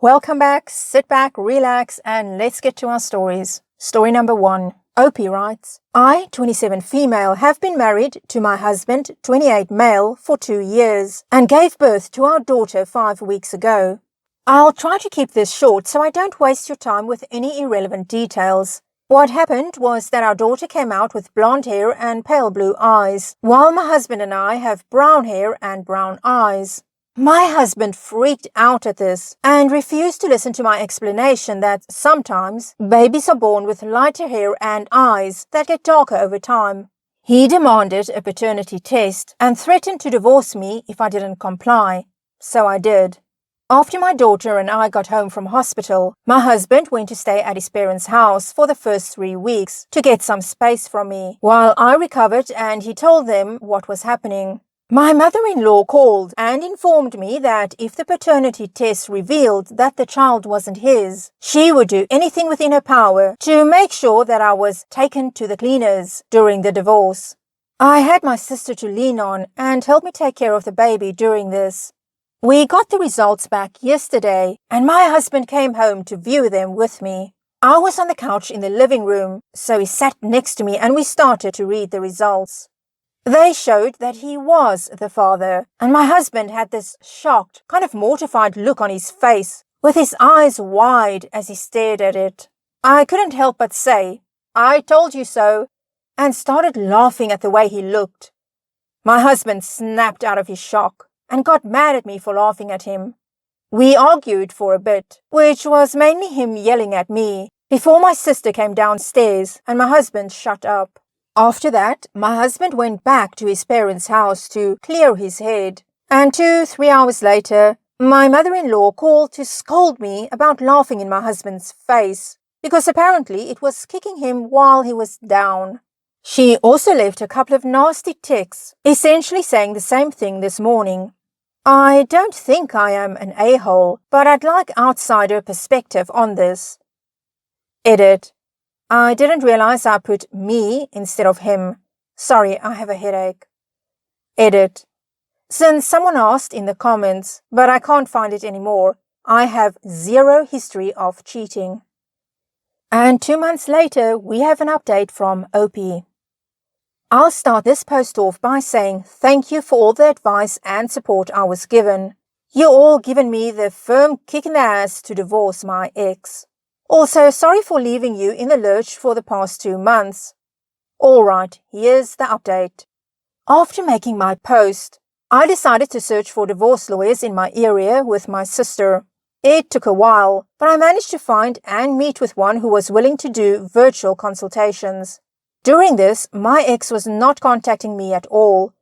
Welcome back, sit back, relax, and let's get to our stories. Story number 1. Opie writes, I, 27 female, have been married to my husband, 28 male, for 2 years, and gave birth to our daughter 5 weeks ago. I'll try to keep this short so I don't waste your time with any irrelevant details. What happened was that our daughter came out with blonde hair and pale blue eyes, while my husband and I have brown hair and brown eyes. My husband freaked out at this and refused to listen to my explanation that sometimes babies are born with lighter hair and eyes that get darker over time. He demanded a paternity test and threatened to divorce me if I didn't comply. So I did. After my daughter and I got home from hospital, my husband went to stay at his parents' house for the first 3 weeks to get some space from me, while I recovered and he told them what was happening. My mother-in-law called and informed me that if the paternity test revealed that the child wasn't his, she would do anything within her power to make sure that I was taken to the cleaners during the divorce. I had my sister to lean on and help me take care of the baby during this. We got the results back yesterday and my husband came home to view them with me. I was on the couch in the living room, so he sat next to me and we started to read the results. They showed that he was the father, and my husband had this shocked, kind of mortified look on his face, with his eyes wide as he stared at it. I couldn't help but say, "I told you so," and started laughing at the way he looked. My husband snapped out of his shock and got mad at me for laughing at him. We argued for a bit, which was mainly him yelling at me, before my sister came downstairs and my husband shut up. After that, my husband went back to his parents' house to clear his head, and 2-3 hours later, my mother-in-law called to scold me about laughing in my husband's face, because apparently it was kicking him while he was down. She also left a couple of nasty texts, essentially saying the same thing this morning. I don't think I am an a-hole, but I'd like outsider perspective on this. Edit. I didn't realize I put me instead of him. Sorry, I have a headache. Edit. Since someone asked in the comments, but I can't find it anymore, I have 0 history of cheating. And 2 months later, we have an update from Opie. I'll start this post off by saying thank you for all the advice and support I was given. You all given me the firm kick in the ass to divorce my ex. Also, sorry for leaving you in the lurch for the past 2 months. Alright, here's the update. After making my post, I decided to search for divorce lawyers in my area with my sister. It took a while, but I managed to find and meet with one who was willing to do virtual consultations. During this, my ex was not contacting me at all,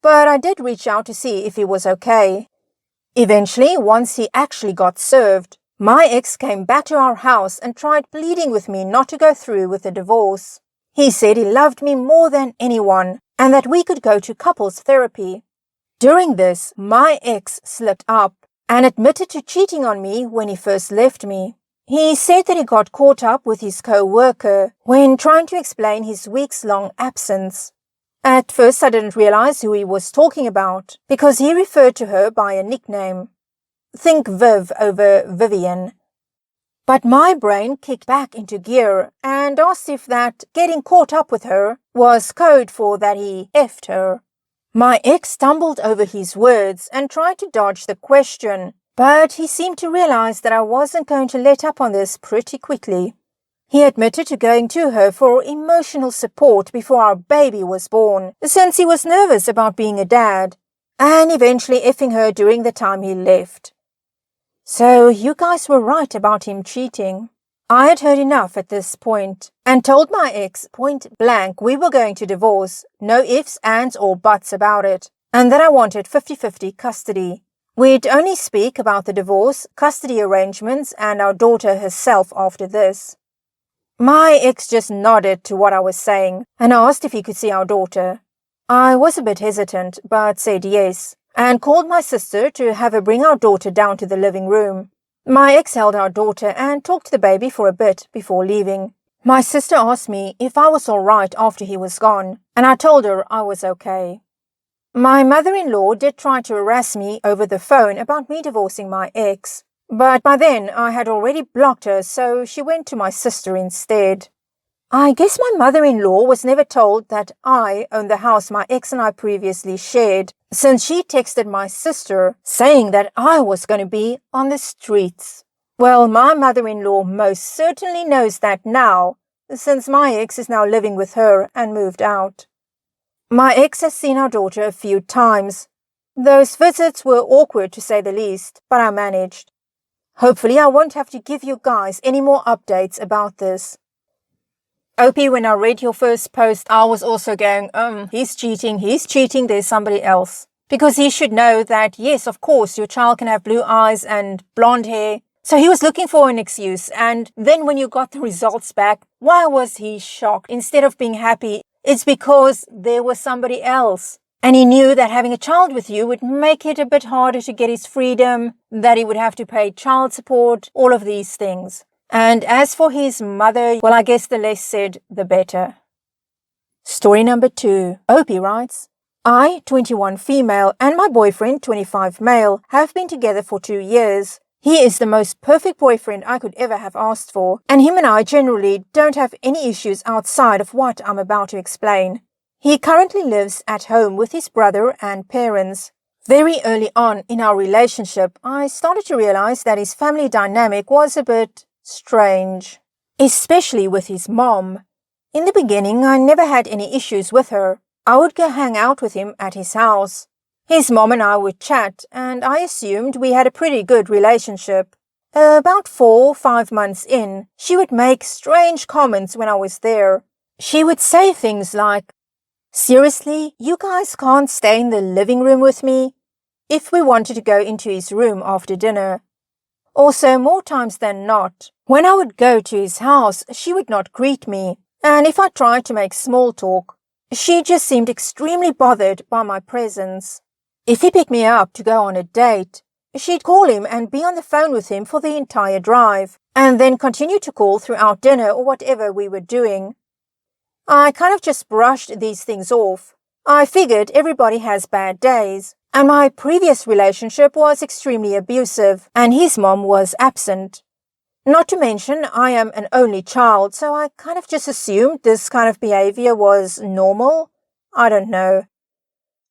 but I did reach out to see if he was okay. Eventually, once he actually got served, my ex came back to our house and tried pleading with me not to go through with the divorce. He said he loved me more than anyone and that we could go to couples therapy. During this, my ex slipped up and admitted to cheating on me when he first left me. He said that he got caught up with his co-worker when trying to explain his weeks-long absence. At first, I didn't realize who he was talking about because he referred to her by a nickname. Think Viv over Vivian. But my brain kicked back into gear and asked if that getting caught up with her was code for that he effed her. My ex stumbled over his words and tried to dodge the question, but he seemed to realize that I wasn't going to let up on this pretty quickly. He admitted to going to her for emotional support before our baby was born, since he was nervous about being a dad, and eventually effing her during the time he left. So you guys were right about him cheating. I had heard enough at this point and told my ex point blank we were going to divorce, no ifs, ands or buts about it, and that I wanted 50-50 custody. We'd only speak about the divorce, custody arrangements and our daughter herself after this. My ex just nodded to what I was saying and asked if he could see our daughter. I was a bit hesitant but said yes, and called my sister to have her bring our daughter down to the living room. My ex held our daughter and talked to the baby for a bit before leaving. My sister asked me if I was all right after he was gone, and I told her I was okay. My mother-in-law did try to harass me over the phone about me divorcing my ex, But by then I had already blocked her, so she went to my sister instead. I guess my mother-in-law was never told that I owned the house my ex and I previously shared, since she texted my sister saying that I was going to be on the streets. Well, my mother-in-law most certainly knows that now, since my ex is now living with her and moved out. My ex has seen our daughter a few times. Those visits were awkward to say the least, but I managed. Hopefully I won't have to give you guys any more updates about this. Opie, when I read your first post, I was also going, he's cheating, there's somebody else. Because he should know that, yes, of course, your child can have blue eyes and blonde hair. So he was looking for an excuse, and then when you got the results back, why was he shocked instead of being happy? It's because there was somebody else. And he knew that having a child with you would make it a bit harder to get his freedom, that he would have to pay child support, all of these things. And as for his mother, well, I guess the less said, the better. Story number 2. Opie writes, I, 21 female, and my boyfriend, 25 male, have been together for 2 years. He is the most perfect boyfriend I could ever have asked for, and him and I generally don't have any issues outside of what I'm about to explain. He currently lives at home with his brother and parents. Very early on in our relationship, I started to realize that his family dynamic was a bit strange, especially with his mom. In the beginning, I never had any issues with her. I would go hang out with him at his house. His mom and I would chat, and I assumed we had a pretty good relationship. About 4 or 5 months in, she would make strange comments when I was there. She would say things like, "Seriously, you guys can't stay in the living room with me?" if we wanted to go into his room after dinner. Also, more times than not, when I would go to his house, she would not greet me, and if I tried to make small talk, she just seemed extremely bothered by my presence. If he picked me up to go on a date, she'd call him and be on the phone with him for the entire drive, and then continue to call throughout dinner or whatever we were doing. I kind of just brushed these things off. I figured everybody has bad days, and my previous relationship was extremely abusive, and his mom was absent. Not to mention, I am an only child, so I kind of just assumed this kind of behavior was normal. I don't know.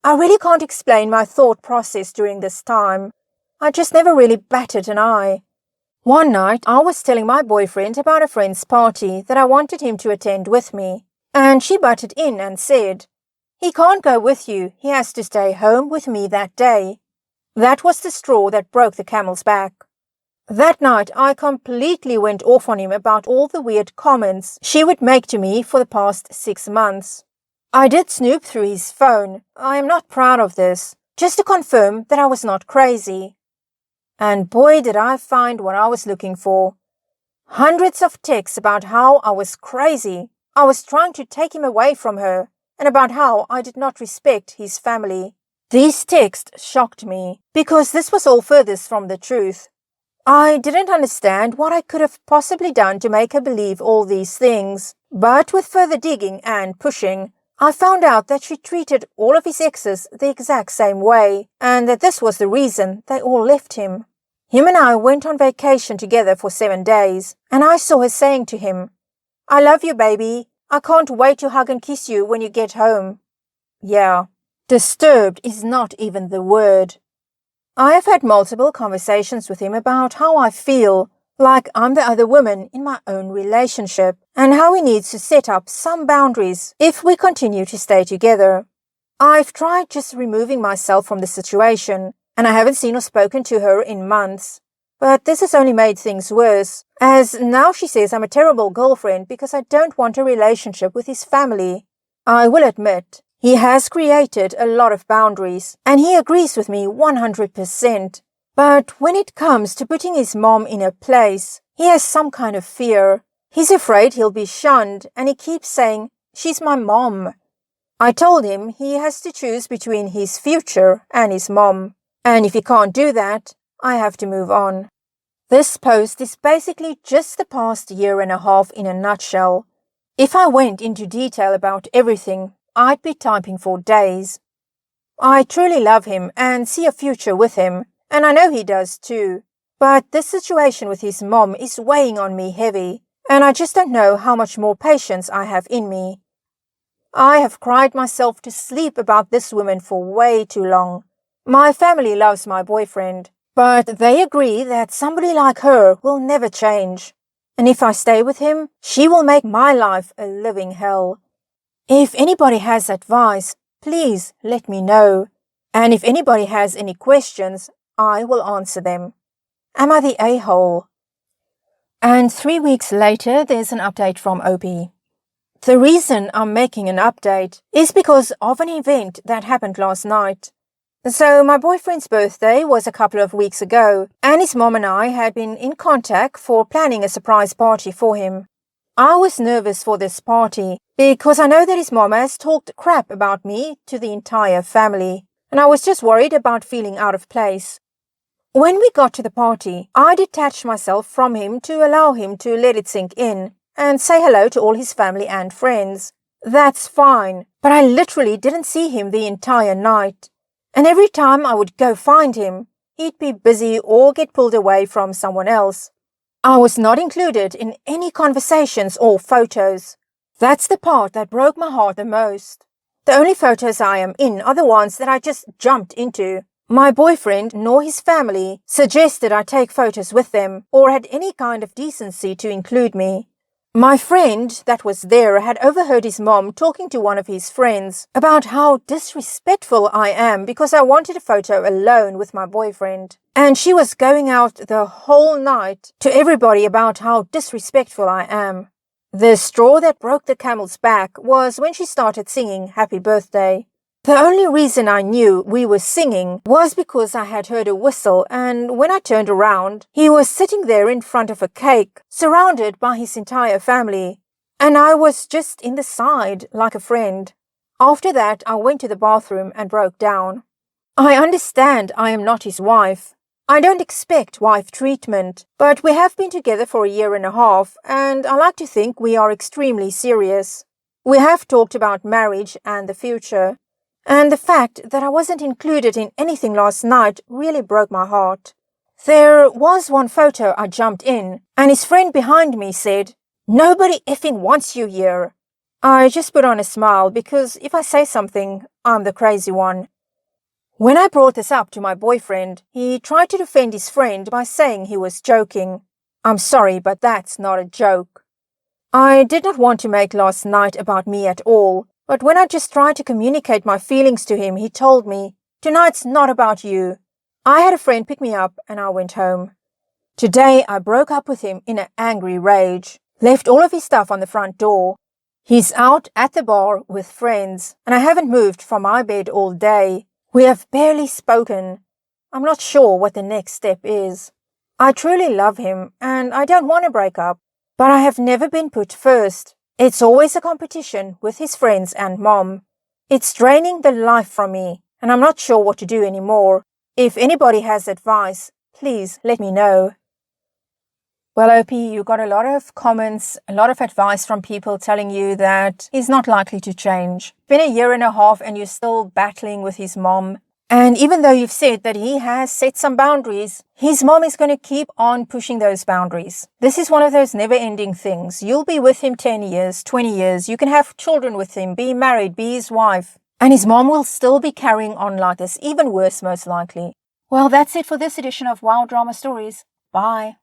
I really can't explain my thought process during this time. I just never really batted an eye. One night, I was telling my boyfriend about a friend's party that I wanted him to attend with me, and she butted in and said, "He can't go with you, he has to stay home with me that day." That was the straw that broke the camel's back. That night, I completely went off on him about all the weird comments she would make to me for the past 6 months. I did snoop through his phone. I am not proud of this, just to confirm that I was not crazy. And boy, did I find what I was looking for. Hundreds of texts about how I was crazy. I was trying to take him away from her, and about how I did not respect his family. These texts shocked me, because this was all furthest from the truth. I didn't understand what I could have possibly done to make her believe all these things, but with further digging and pushing, I found out that she treated all of his exes the exact same way, and that this was the reason they all left him. Him and I went on vacation together for 7 days, and I saw her saying to him, "I love you, baby. I can't wait to hug and kiss you when you get home." Yeah, disturbed is not even the word. I have had multiple conversations with him about how I feel like I'm the other woman in my own relationship, and how he needs to set up some boundaries if we continue to stay together. I've tried just removing myself from the situation, and I haven't seen or spoken to her in months. But this has only made things worse, as now she says I'm a terrible girlfriend because I don't want a relationship with his family. I will admit, he has created a lot of boundaries, and he agrees with me 100%. But when it comes to putting his mom in her place, he has some kind of fear. He's afraid he'll be shunned, and he keeps saying, "She's my mom." I told him he has to choose between his future and his mom, and if he can't do that, I have to move on. This post is basically just the past 1.5 years in a nutshell. If I went into detail about everything, I'd be typing for days. I truly love him and see a future with him, and I know he does too. But this situation with his mom is weighing on me heavy, and I just don't know how much more patience I have in me. I have cried myself to sleep about this woman for way too long. My family loves my boyfriend, but they agree that somebody like her will never change. And if I stay with him, she will make my life a living hell. If anybody has advice, please let me know. And if anybody has any questions, I will answer them. Am I the a-hole? And 3 weeks later, there's an update from Opie. The reason I'm making an update is because of an event that happened last night. So my boyfriend's birthday was a couple of weeks ago, and his mom and I had been in contact for planning a surprise party for him. I was nervous for this party because I know that his mom has talked crap about me to the entire family, and I was just worried about feeling out of place. When we got to the party, I detached myself from him to allow him to let it sink in and say hello to all his family and friends. That's fine, but I literally didn't see him the entire night. And every time I would go find him, he'd be busy or get pulled away from someone else. I was not included in any conversations or photos. That's the part that broke my heart the most. The only photos I am in are the ones that I just jumped into. My boyfriend nor his family suggested I take photos with them or had any kind of decency to include me. My friend that was there had overheard his mom talking to one of his friends about how disrespectful I am because I wanted a photo alone with my boyfriend. And she was going out the whole night to everybody about how disrespectful I am. The straw that broke the camel's back was when she started singing Happy Birthday. The only reason I knew we were singing was because I had heard a whistle, and when I turned around, he was sitting there in front of a cake, surrounded by his entire family, and I was just in the side like a friend. After that, I went to the bathroom and broke down. I understand I am not his wife. I don't expect wife treatment, but we have been together for 1.5 years, and I like to think we are extremely serious. We have talked about marriage and the future. And the fact that I wasn't included in anything last night really broke my heart. There was one photo I jumped in, and his friend behind me said, "Nobody effing wants you here." I just put on a smile because if I say something, I'm the crazy one. When I brought this up to my boyfriend, he tried to defend his friend by saying he was joking. I'm sorry, but that's not a joke. I did not want to make last night about me at all. But when I just tried to communicate my feelings to him, he told me, "Tonight's not about you." I had a friend pick me up and I went home. Today I broke up with him in an angry rage, left all of his stuff on the front door. He's out at the bar with friends, and I haven't moved from my bed all day. We have barely spoken. I'm not sure what the next step is. I truly love him and I don't want to break up, but I have never been put first. It's always a competition with his friends and mom. It's draining the life from me, and I'm not sure what to do anymore. If anybody has advice, please let me know. Well, Opie, you got a lot of comments, a lot of advice from people telling you that he's not likely to change. It's been 1.5 years and you're still battling with his mom. And even though you've said that he has set some boundaries, his mom is going to keep on pushing those boundaries. This is one of those never-ending things. You'll be with him 10 years, 20 years. You can have children with him, be married, be his wife. And his mom will still be carrying on like this, even worse most likely. Well, that's it for this edition of Wild Drama Stories. Bye.